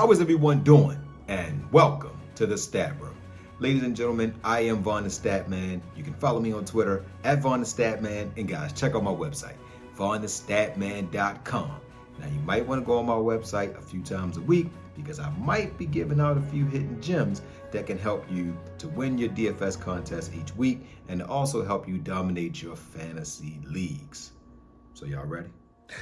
How is everyone doing? And welcome to the Stat Room. Ladies and gentlemen, I am VonnTheStatman. You can follow me on Twitter at VonnTheStatman. And guys, check out my website, VonnTheStatman.com. Now, you might want to go on my website a few times a week because I might be giving out a few hidden gems that can help you to win your DFS contest each week and also help you dominate your fantasy leagues. So y'all ready?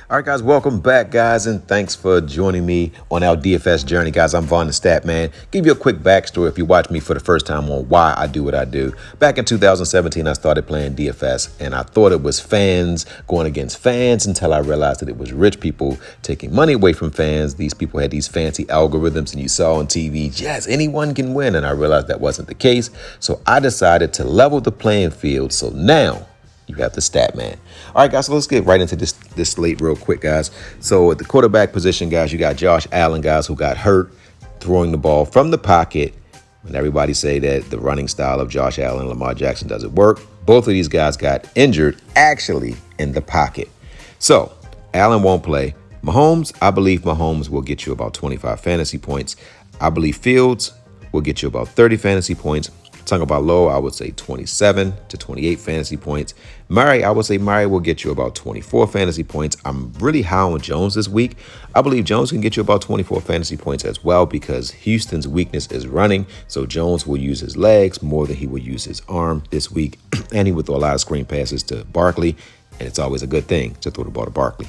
All right, guys, welcome back, guys, and thanks for joining me on our DFS journey, guys. I'm VonnTheStatman. Give you a quick backstory if you watch me for the first time on why I do what I do. Back in 2017, I started playing DFS, and I thought it was fans going against fans until I realized that it was rich people taking money away from fans. These people had these fancy algorithms, and you saw on TV, yes, anyone can win, and I realized that wasn't the case. So I decided to level the playing field. So now you have the stat man. All right, guys, so let's get right into this slate real quick, guys. So at the quarterback position, guys, you got Josh Allen, guys, who got hurt throwing the ball from the pocket. When everybody say that the running style of Josh Allen and Lamar Jackson doesn't work, both of these guys got injured actually in the pocket. So Allen won't play. Mahomes, I believe Mahomes will get you about 25 fantasy points. I believe Fields will get you about 30 fantasy points. Tagovailoa, I would say 27 to 28 fantasy points. Murray, I would say Murray will get you about 24 fantasy points. I'm really high on Jones this week. I believe Jones can get you about 24 fantasy points as well because Houston's weakness is running. So Jones will use his legs more than he will use his arm this week. And he will throw a lot of screen passes to Barkley. And it's always a good thing to throw the ball to Barkley.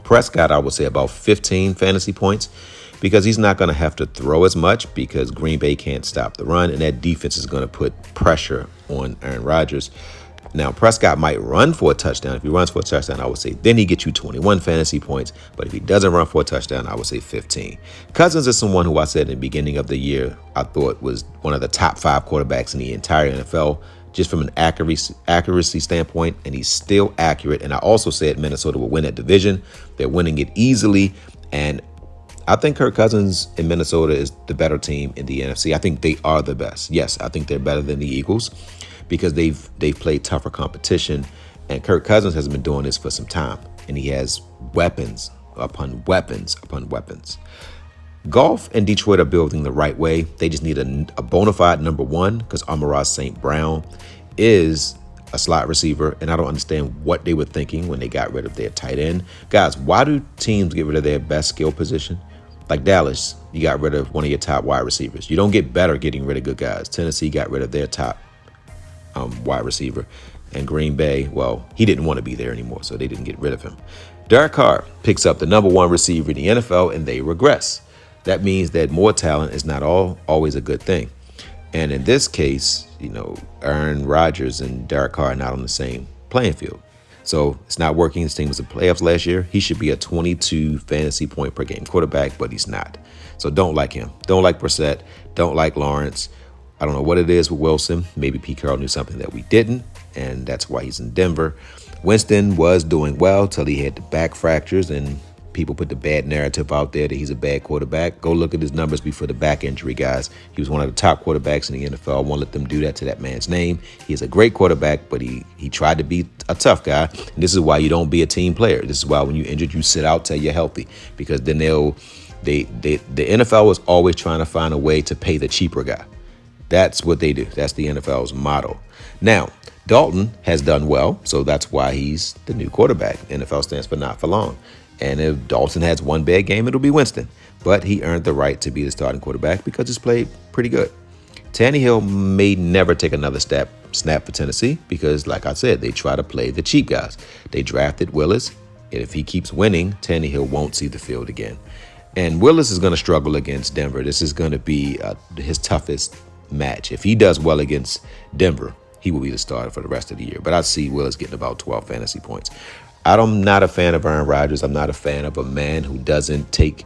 Prescott, I would say about 15 fantasy points, because he's not going to have to throw as much because Green Bay can't stop the run, and that defense is going to put pressure on Aaron Rodgers. Now, Prescott might run for a touchdown. If he runs for a touchdown, I would say then he gets you 21 fantasy points. But if he doesn't run for a touchdown, I would say 15. Cousins is someone who I said in the beginning of the year I thought was one of the top 5 quarterbacks in the entire NFL, just from an accuracy standpoint, and he's still accurate. And I also said Minnesota will win that division. They're winning it easily, and I think Kirk Cousins in Minnesota is the better team in the NFC. I think they are the best. Yes, I think they're better than the Eagles because they've played tougher competition. And Kirk Cousins has been doing this for some time. And he has weapons upon weapons upon weapons. Goff and Detroit are building the right way. They just need a bona fide number one because Amon-Ra St. Brown is a slot receiver, and I don't understand what they were thinking when they got rid of their tight end. Guys, why do teams get rid of their best skill position? Like Dallas, you got rid of one of your top wide receivers. You don't get better getting rid of good guys. Tennessee got rid of their top wide receiver. And Green Bay, well, he didn't want to be there anymore, so they didn't get rid of him. Derek Carr picks up the number one receiver in the NFL, and they regress. That means that more talent is not always a good thing. And in this case, Aaron Rodgers and Derek Carr are not on the same playing field. So it's not working. His team was in the playoffs last year. He should be a 22 fantasy point per game quarterback, but he's not. So don't like him. Don't like Brissett. Don't like Lawrence. I don't know what it is with Wilson. Maybe Pete Carroll knew something that we didn't, and that's why he's in Denver. Winston was doing well till he had the back fractures, and people put the bad narrative out there that he's a bad quarterback. Go look at his numbers before the back injury, guys. He was one of the top quarterbacks in the NFL. I won't let them do that to that man's name. He is a great quarterback, but he tried to be a tough guy. And this is why you don't be a team player. This is why when you're injured, you sit out till you're healthy, because then the NFL was always trying to find a way to pay the cheaper guy. That's what they do. That's the NFL's motto. Now, Dalton has done well, so that's why he's the new quarterback. NFL stands for not for long. And if Dalton has one bad game, it'll be Winston. But he earned the right to be the starting quarterback because he's played pretty good. Tannehill may never take another snap for Tennessee because, like I said, they try to play the cheap guys. They drafted Willis, and if he keeps winning, Tannehill won't see the field again. And Willis is going to struggle against Denver. This is going to be his toughest match. If he does well against Denver, he will be the starter for the rest of the year. But I see Willis getting about 12 fantasy points. I'm not a fan of Aaron Rodgers. I'm not a fan of a man who doesn't take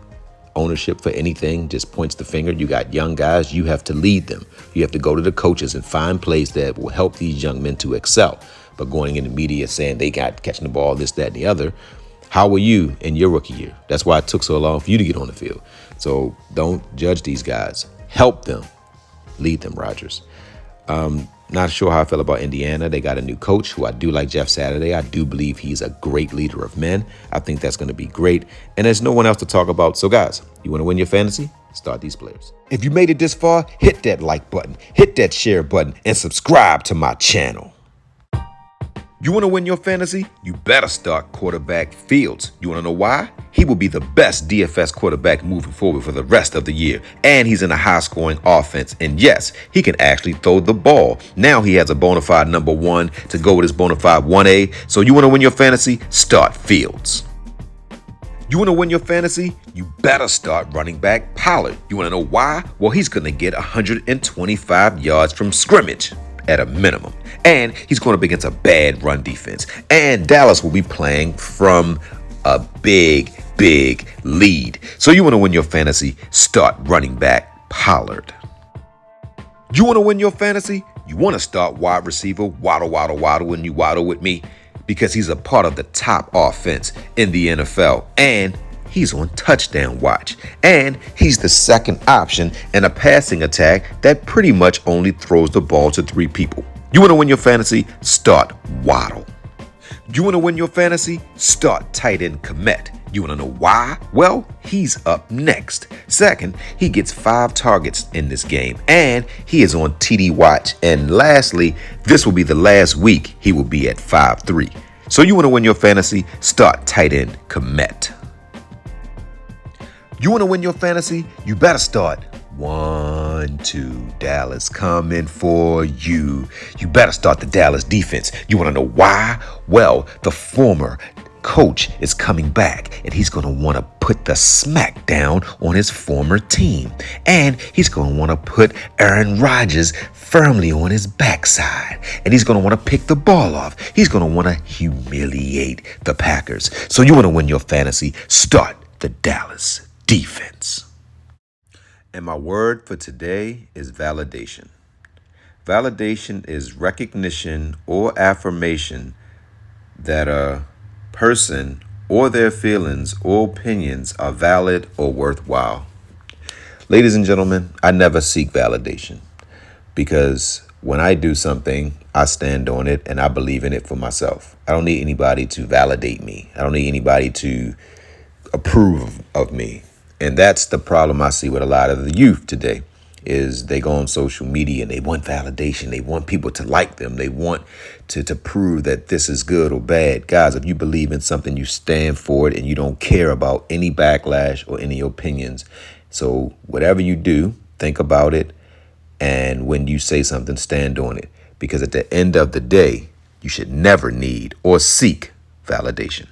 ownership for anything, just points the finger. You got young guys. You have to lead them. You have to go to the coaches and find plays that will help these young men to excel. But going in the media saying they got catching the ball, this, that, and the other, how were you in your rookie year? That's why it took so long for you to get on the field. So don't judge these guys. Help them. Lead them, Rodgers. Not sure how I feel about Indiana. They got a new coach who I do like, Jeff Saturday. I do believe he's a great leader of men. I think that's going to be great. And there's no one else to talk about. So guys, you want to win your fantasy? Start these players. If you made it this far, hit that like button, hit that share button, and subscribe to my channel. You want to win your fantasy? You better start quarterback Fields. You want to know why? He will be the best DFS quarterback moving forward for the rest of the year. And he's in a high-scoring offense. And yes, he can actually throw the ball. Now he has a bona fide number 1 to go with his bona fide 1A. So you want to win your fantasy? Start Fields. You want to win your fantasy? You better start running back Pollard. You want to know why? Well, he's going to get 125 yards from scrimmage at a minimum. And he's going up against a bad run defense. And Dallas will be playing from a big lead. So you want to win your fantasy? Start running back Pollard. You want to win your fantasy? You want to start wide receiver Waddle, and you waddle with me because he's a part of the top offense in the NFL. And he's on touchdown watch. And he's the second option in a passing attack that pretty much only throws the ball to 3 people. You want to win your fantasy? Start Waddle. You want to win your fantasy? Start tight end Komet. You want to know why? Well, he's up next. Second, he gets 5 targets in this game, and he is on TD watch. And lastly, this will be the last week he will be at 5-3. So you want to win your fantasy? Start tight end Komet. You want to win your fantasy? You better start 1-2 Dallas coming for you. You better start the Dallas defense. You want to know why? Well, the former coach is coming back, and he's going to want to put the smack down on his former team. And he's going to want to put Aaron Rodgers firmly on his backside. And he's going to want to pick the ball off. He's going to want to humiliate the Packers. So you want to win your fantasy? Start the Dallas defense. And my word for today is validation. Validation is recognition or affirmation that a person or their feelings or opinions are valid or worthwhile. Ladies and gentlemen, I never seek validation because when I do something, I stand on it and I believe in it for myself. I don't need anybody to validate me. I don't need anybody to approve of me. And that's the problem I see with a lot of the youth today is they go on social media and they want validation. They want people to like them. They want to prove that this is good or bad. Guys, if you believe in something, you stand for it and you don't care about any backlash or any opinions. So whatever you do, think about it. And when you say something, stand on it. Because at the end of the day, you should never need or seek validation.